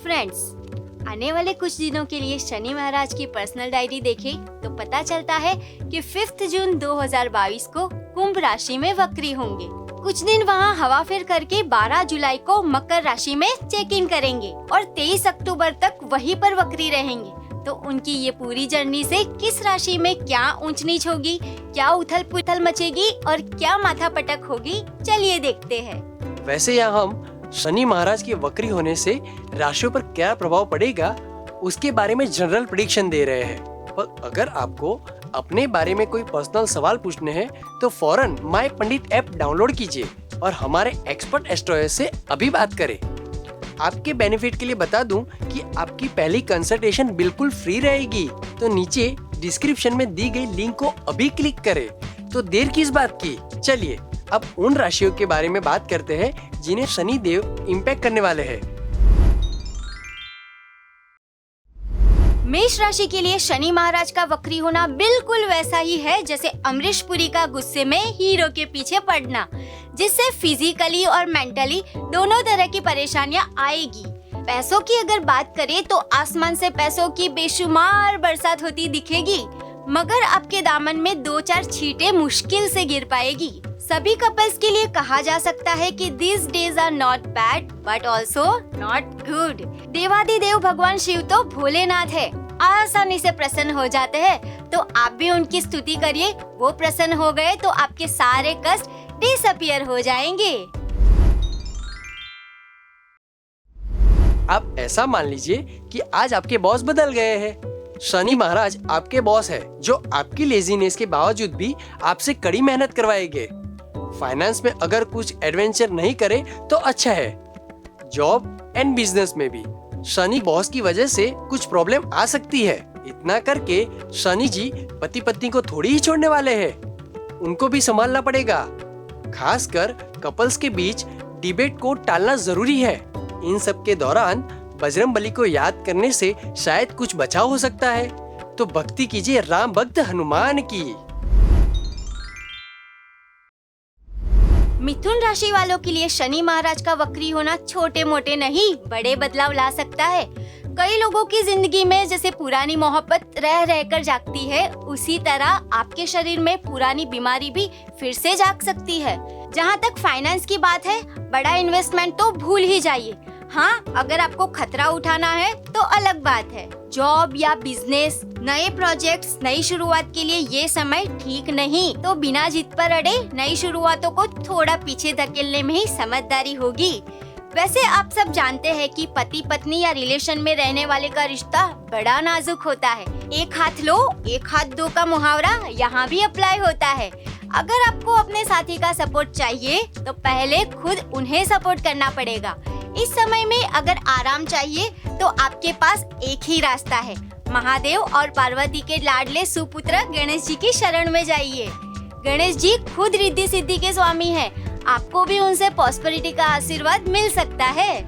Friends, आने वाले कुछ दिनों के लिए शनि महाराज की पर्सनल डायरी देखें तो पता चलता है कि 5 जून 2022 को कुंभ राशि में वक्री होंगे। कुछ दिन वहां हवा फेर करके 12 जुलाई को मकर राशि में चेक इन करेंगे और 23 अक्टूबर तक वहीं पर वक्री रहेंगे। तो उनकी ये पूरी जर्नी से किस राशि में क्या ऊंच नीच होगी, क्या उथल पुथल मचेगी और क्या माथा पटक होगी, चलिए देखते हैं। वैसे यहाँ हम शनि महाराज के वक्री होने से राशियों पर क्या प्रभाव पड़ेगा उसके बारे में जनरल प्रेडिक्शन दे रहे हैं। पर अगर आपको अपने बारे में कोई पर्सनल सवाल पूछने हैं तो फौरन माय पंडित ऐप डाउनलोड कीजिए और हमारे एक्सपर्ट एस्ट्रोलॉजर से अभी बात करें। आपके बेनिफिट के लिए बता दूं कि आपकी पहली कंसल्टेशन बिल्कुल फ्री रहेगी, तो नीचे डिस्क्रिप्शन में दी गई लिंक को अभी क्लिक करें। तो देर किस बात की, चलिए अब उन राशियों के बारे में बात करते हैं जिन्हें शनि देव इम्पैक्ट करने वाले हैं। मेष राशि के लिए शनि महाराज का वक्री होना बिल्कुल वैसा ही है जैसे अमरीश पुरी का गुस्से में हीरो के पीछे पड़ना, जिससे फिजिकली और मेंटली दोनों तरह की परेशानियां आएगी। पैसों की अगर बात करें तो आसमान से पैसों की बेशुमार बरसात होती दिखेगी, मगर आपके दामन में 2-4 छींटे मुश्किल से गिर पाएगी। सभी कपल्स के लिए कहा जा सकता है कि these days are not bad but also not good। देवादिदेव भगवान शिव तो भोलेनाथ है, आसानी से प्रसन्न हो जाते हैं, तो आप भी उनकी स्तुति करिए। वो प्रसन्न हो गए तो आपके सारे कष्ट डिसअपीयर हो जाएंगे। आप ऐसा मान लीजिए कि आज आपके बॉस बदल गए हैं। शनि महाराज आपके बॉस है जो आपकी लेजीनेस के बावजूद भी आपसे कड़ी मेहनत करवाएंगे। फाइनेंस में अगर कुछ एडवेंचर नहीं करे तो अच्छा है। जॉब एंड बिजनेस में भी शनि बॉस की वजह से कुछ प्रॉब्लम आ सकती है। इतना करके शनि जी पति पत्नी को थोड़ी ही छोड़ने वाले हैं, उनको भी संभालना पड़ेगा। खासकर कपल्स के बीच डिबेट को टालना जरूरी है। इन सब के दौरान बजरंगबली को याद करने से शायद कुछ बचाव हो सकता है, तो भक्ति कीजिए राम भक्त हनुमान की। मिथुन राशि वालों के लिए शनि महाराज का वक्री होना छोटे मोटे नहीं बड़े बदलाव ला सकता है। कई लोगों की जिंदगी में जैसे पुरानी मोहब्बत रह रहकर जागती है, उसी तरह आपके शरीर में पुरानी बीमारी भी फिर से जाग सकती है। जहाँ तक फाइनेंस की बात है, बड़ा इन्वेस्टमेंट तो भूल ही जाइए। हाँ, अगर आपको खतरा उठाना है तो अलग बात है। जॉब या बिजनेस, नए प्रोजेक्ट्स, नई शुरुआत के लिए ये समय ठीक नहीं, तो बिना जिद पर अड़े नई शुरुआतों को थोड़ा पीछे धकेलने में ही समझदारी होगी। वैसे आप सब जानते हैं कि पति पत्नी या रिलेशन में रहने वाले का रिश्ता बड़ा नाजुक होता है। एक हाथ लो एक हाथ दो का मुहावरा यहाँ भी अप्लाई होता है। अगर आपको अपने साथी का सपोर्ट चाहिए तो पहले खुद उन्हें सपोर्ट करना पड़ेगा। इस समय में अगर आराम चाहिए तो आपके पास एक ही रास्ता है, महादेव और पार्वती के लाडले सुपुत्र गणेश जी की शरण में जाइए। गणेश जी खुद रिद्धि सिद्धि के स्वामी हैं, आपको भी उनसे प्रॉस्पेरिटी का आशीर्वाद मिल सकता है।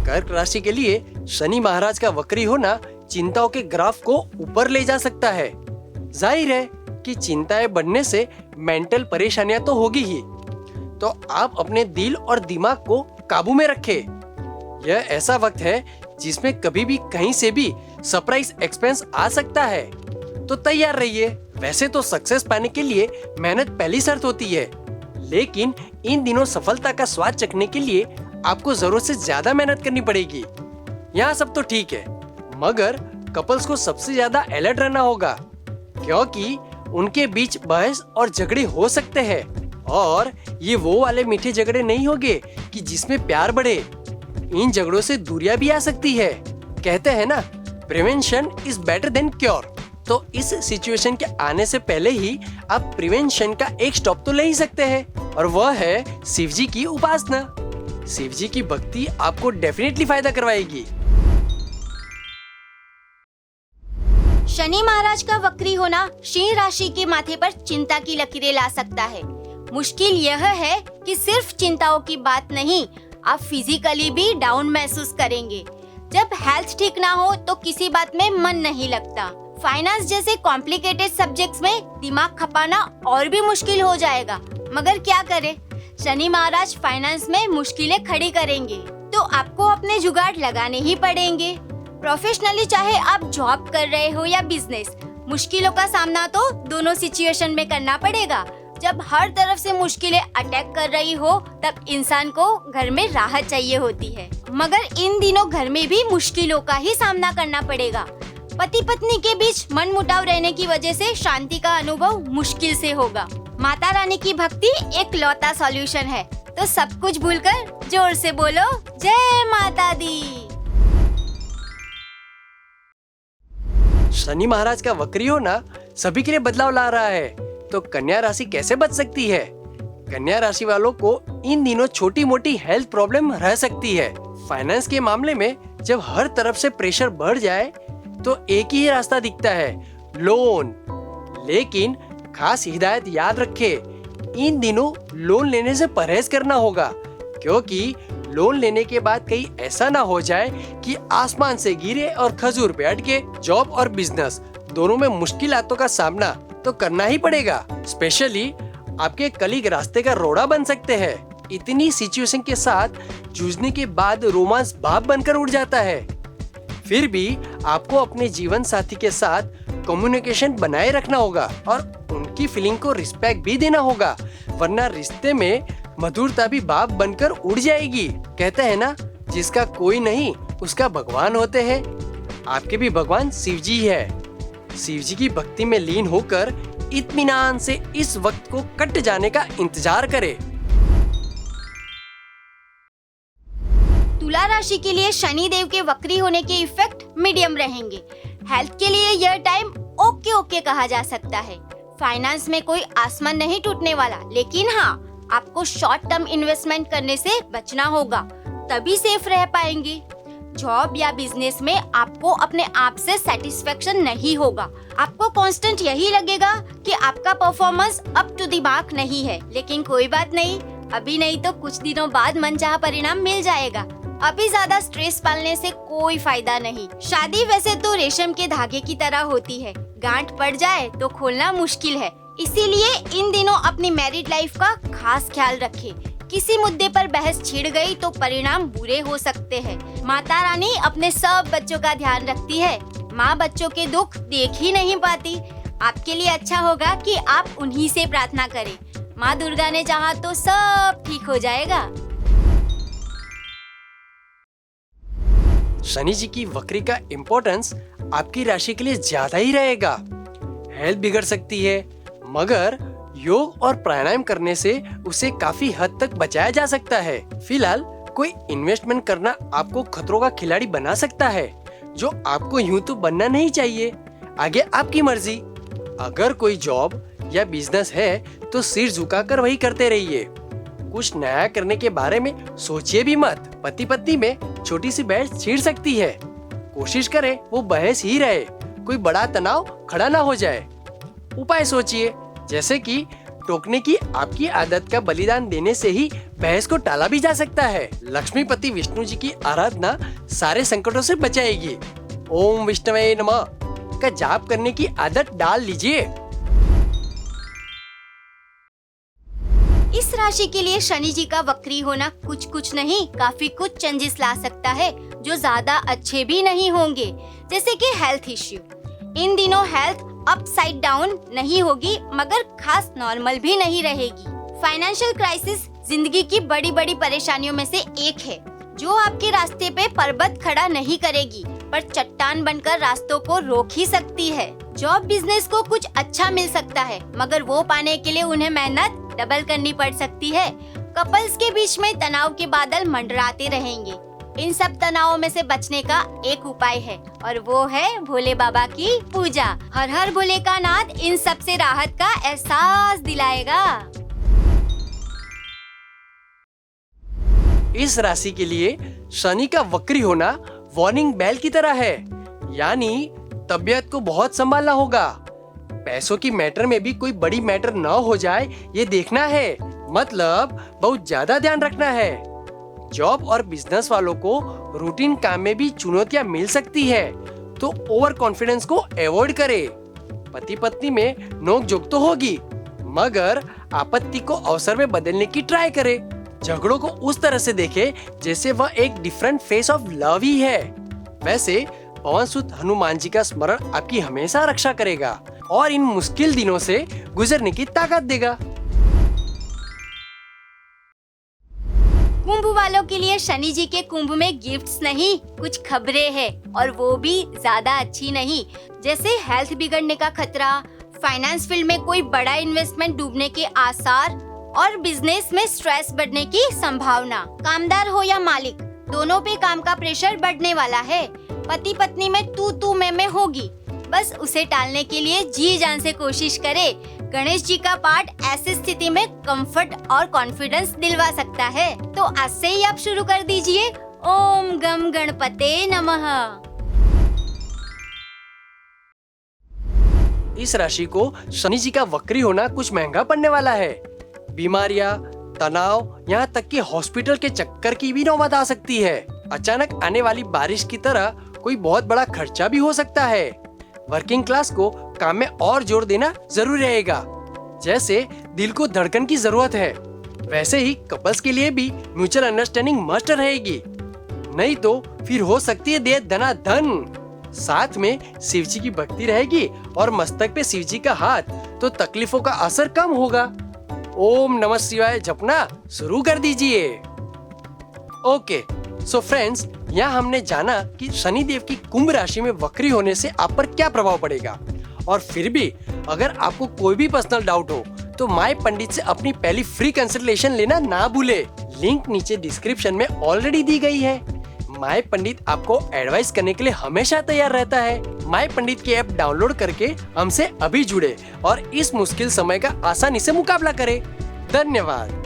कर्क राशि के लिए शनि महाराज का वक्री होना चिंताओं के ग्राफ को ऊपर ले जा सकता है। जाहिर है कि चिंताएं बढ़ने से मेंटल परेशानियां तो होगी ही, तो आप अपने दिल और दिमाग को काबू में रखें। यह ऐसा वक्त है जिसमें कभी भी कहीं से भी सरप्राइज एक्सपेंस आ सकता है, तो तैयार रहिए। वैसे तो सक्सेस पाने के लिए मेहनत पहली शर्त होती है, लेकिन इन दिनों सफलता का स्वाद चखने के लिए आपको जरूरत से ज्यादा मेहनत करनी पड़ेगी। यहाँ सब तो ठीक है, मगर कपल्स को सबसे ज्यादा अलर्ट रहना होगा, क्योंकि उनके बीच बहस और झगड़े हो सकते हैं। और ये वो वाले मीठे झगड़े नहीं होंगे कि जिसमें प्यार बढ़े। इन झगड़ों से दूरियां भी आ सकती है। कहते हैं ना, prevention is better than cure. तो इस सिचुएशन के आने से पहले ही आप प्रिवेंशन का एक स्टॉप तो ले ही सकते हैं, और वह है शिव जी की उपासना। शिव जी की भक्ति आपको डेफिनेटली फायदा करवाएगी। शनि महाराज का वक्री होना सिंह राशि के माथे पर चिंता की लकीरें ला सकता है। मुश्किल यह है कि सिर्फ चिंताओं की बात नहीं, आप फिजिकली भी डाउन महसूस करेंगे। जब हेल्थ ठीक ना हो तो किसी बात में मन नहीं लगता। फाइनेंस जैसे कॉम्प्लिकेटेड सब्जेक्ट्स में दिमाग खपाना और भी मुश्किल हो जाएगा, मगर क्या करें, शनि महाराज फाइनेंस में मुश्किलें खड़ी करेंगे, तो आपको अपने जुगाड़ लगाने ही पड़ेंगे। प्रोफेशनली चाहे आप जॉब कर रहे हो या बिजनेस, मुश्किलों का सामना तो दोनों सिचुएशन में करना पड़ेगा। जब हर तरफ से मुश्किलें अटैक कर रही हो, तब इंसान को घर में राहत चाहिए होती है। मगर इन दिनों घर में भी मुश्किलों का ही सामना करना पड़ेगा। पति पत्नी के बीच मनमुटाव रहने की वजह से शांति का अनुभव मुश्किल से होगा। माता रानी की भक्ति एक लौता सॉल्यूशन है, तो सब कुछ भूलकर जोर से बोलो जय माता दी। शनि महाराज का वक्री होना सभी के लिए बदलाव ला रहा है, तो कन्या राशि कैसे बच सकती है? कन्या राशि वालों को इन दिनों छोटी मोटी हेल्थ प्रॉब्लम रह सकती है। फाइनेंस के मामले में जब हर तरफ से प्रेशर बढ़ जाए तो एक ही रास्ता दिखता है, लोन। लेकिन खास हिदायत याद रखे, इन दिनों लोन लेने से परहेज करना होगा, क्योंकि लोन लेने के बाद कहीं ऐसा ना हो जाए कि आसमान से गिरे और खजूर पे अटके। जॉब और बिजनेस दोनों में मुश्किलातों का सामना तो करना ही पड़ेगा। स्पेशली आपके कलीग रास्ते का रोड़ा बन सकते हैं। इतनी सिचुएशन के साथ जूझने के बाद रोमांस भाव बनकर उड़ जाता है। फिर भी आपको अपने जीवन साथी के साथ कम्युनिकेशन बनाए रखना होगा और उनकी फीलिंग को रिस्पेक्ट भी देना होगा, वरना रिश्ते में मधुरता भी भाव बनकर उड़ जाएगी। कहते हैं ना, जिसका कोई नहीं उसका भगवान होते हैं। आपके भी भगवान शिव जी है। शिव जी की भक्ति में लीन होकर इत्मीनान से इस वक्त को कट जाने का इंतजार करें। तुला राशि के लिए शनि देव के वक्री होने के इफेक्ट मीडियम रहेंगे। हेल्थ के लिए यह टाइम ओके ओके कहा जा सकता है। फाइनेंस में कोई आसमान नहीं टूटने वाला, लेकिन हाँ, आपको शॉर्ट टर्म इन्वेस्टमेंट करने से बचना होगा, तभी सेफ रह पाएंगे। जॉब या बिजनेस में आपको अपने आप से सेटिस्फेक्शन नहीं होगा। आपको कांस्टेंट यही लगेगा कि आपका performance up to the mark नहीं है। लेकिन कोई बात नहीं, अभी नहीं तो कुछ दिनों बाद मनचाहा परिणाम मिल जाएगा। अभी ज्यादा स्ट्रेस पालने से कोई फायदा नहीं। शादी वैसे तो रेशम के धागे की तरह होती है, गांठ पड़ जाए तो खोलना मुश्किल है। इसीलिए इन दिनों अपनी मैरिड लाइफ का खास ख्याल रखें। किसी मुद्दे पर बहस छिड़ गई तो परिणाम बुरे हो सकते हैं। माता रानी अपने सब बच्चों का ध्यान रखती है। माँ बच्चों के दुख देख ही नहीं पाती। आपके लिए अच्छा होगा कि आप उन्हीं से प्रार्थना करें। माँ दुर्गा ने चाहा तो सब ठीक हो जाएगा। शनि जी की वक्री का इम्पोर्टेंस आपकी राशि के लिए ज्यादा ही रहेगा। हेल्थ बिगड़ सकती है, मगर योग और प्राणायाम करने से उसे काफी हद तक बचाया जा सकता है। फिलहाल कोई इन्वेस्टमेंट करना आपको खतरों का खिलाड़ी बना सकता है, जो आपको यूं तो बनना नहीं चाहिए। आगे आपकी मर्जी। अगर कोई जॉब या बिजनेस है तो सिर झुकाकर वही करते रहिए। कुछ नया करने के बारे में सोचिए भी मत। पति पत्नी में छोटी सी बहस छिड़ सकती है। कोशिश करें वो बहस ही रहे, कोई बड़ा तनाव खड़ा ना हो जाए। उपाय सोचिए, जैसे कि टोकने की आपकी आदत का बलिदान देने से ही बहस को टाला भी जा सकता है। लक्ष्मीपति विष्णु जी की आराधना सारे संकटों से बचाएगी। ओम विष्णवे नमः का जाप करने की आदत डाल लीजिए। इस राशि के लिए शनि जी का वक्री होना कुछ नहीं काफी कुछ चेंजेस ला सकता है, जो ज्यादा अच्छे भी नहीं होंगे। जैसे कि हेल्थ इश्यू। इन दिनों हेल्थ अपसाइड डाउन नहीं होगी, मगर खास नॉर्मल भी नहीं रहेगी। फाइनेंशियल क्राइसिस जिंदगी की बड़ी बड़ी परेशानियों में से एक है, जो आपके रास्ते पे पर्वत खड़ा नहीं करेगी, पर चट्टान बनकर रास्तों को रोक ही सकती है। जॉब बिजनेस को कुछ अच्छा मिल सकता है, मगर वो पाने के लिए उन्हें मेहनत डबल करनी पड़ सकती है। कपल्स के बीच में तनाव के बादल मंडराते रहेंगे। इन सब तनावों में से बचने का एक उपाय है, और वो है भोले बाबा की पूजा। हर हर भोले का नाद इन सब से राहत का एहसास दिलाएगा। इस राशि के लिए शनि का वक्री होना वार्निंग बेल की तरह है, यानी तबीयत को बहुत संभालना होगा। पैसों की मैटर में भी कोई बड़ी मैटर न हो जाए, ये देखना है। मतलब बहुत ज्यादा ध्यान रखना है। जॉब और बिजनेस वालों को रूटीन काम में भी चुनौतियां मिल सकती है, तो ओवर कॉन्फिडेंस को अवॉइड करें। पति पत्नी में नोक झोंक तो होगी, मगर आपत्ति को अवसर में बदलने की ट्राई करे। झगड़ों को उस तरह से देखे जैसे वह एक डिफरेंट फेस ऑफ लव ही है। वैसे पवन सुत हनुमान जी का स्मरण आपकी हमेशा रक्षा करेगा और इन मुश्किल दिनों से गुजरने की ताकत देगा। कुंभ वालों के लिए शनि जी के कुंभ में गिफ्ट्स नहीं, कुछ खबरें हैं और वो भी ज्यादा अच्छी नहीं, जैसे हेल्थ बिगड़ने का खतरा, फाइनेंस फील्ड में कोई बड़ा इन्वेस्टमेंट डूबने के आसार और बिजनेस में स्ट्रेस बढ़ने की संभावना। कामदार हो या मालिक, दोनों पे काम का प्रेशर बढ़ने वाला है। पति पत्नी में तू मैं होगी, बस उसे टालने के लिए जी जान से कोशिश करे। गणेश जी का पाठ ऐसी स्थिति में कंफर्ट और कॉन्फिडेंस दिलवा सकता है। तो आज से ही आप शुरू कर दीजिए। ओम गम गणपते नमः। इस राशि को शनि जी का वक्री होना कुछ महंगा पड़ने वाला है। बीमारियां, तनाव, यहाँ तक कि हॉस्पिटल के चक्कर की भी नौबत आ सकती है। अचानक आने वाली बारिश की तरह कोई बहुत बड़ा खर्चा भी हो सकता है। वर्किंग क्लास को काम में और जोर देना जरूरी रहेगा, जैसे दिल को धड़कन की जरूरत है, वैसे ही कपल्स के लिए भी म्यूचुअल अंडरस्टैंडिंग मस्ट रहेगी, नहीं तो फिर हो सकती है दे धनाधन। साथ में शिव जी की भक्ति रहेगी और मस्तक पे शिव जी का हाथ, तो तकलीफों का असर कम होगा। ओम नमः शिवाय जपना शुरू कर दीजिए। ओके, सो फ्रेंड्स, यहाँ हमने जाना कि शनिदेव की कुंभ राशि में वक्री होने से आप पर क्या प्रभाव पड़ेगा। और फिर भी अगर आपको कोई भी पर्सनल डाउट हो तो माय पंडित से अपनी पहली फ्री कंसल्टेशन लेना ना भूले। लिंक नीचे डिस्क्रिप्शन में ऑलरेडी दी गई है। माय पंडित आपको एडवाइस करने के लिए हमेशा तैयार रहता है। माय पंडित की ऐप डाउनलोड करके हमसे अभी जुड़े और इस मुश्किल समय का आसानी से मुकाबला करें। धन्यवाद।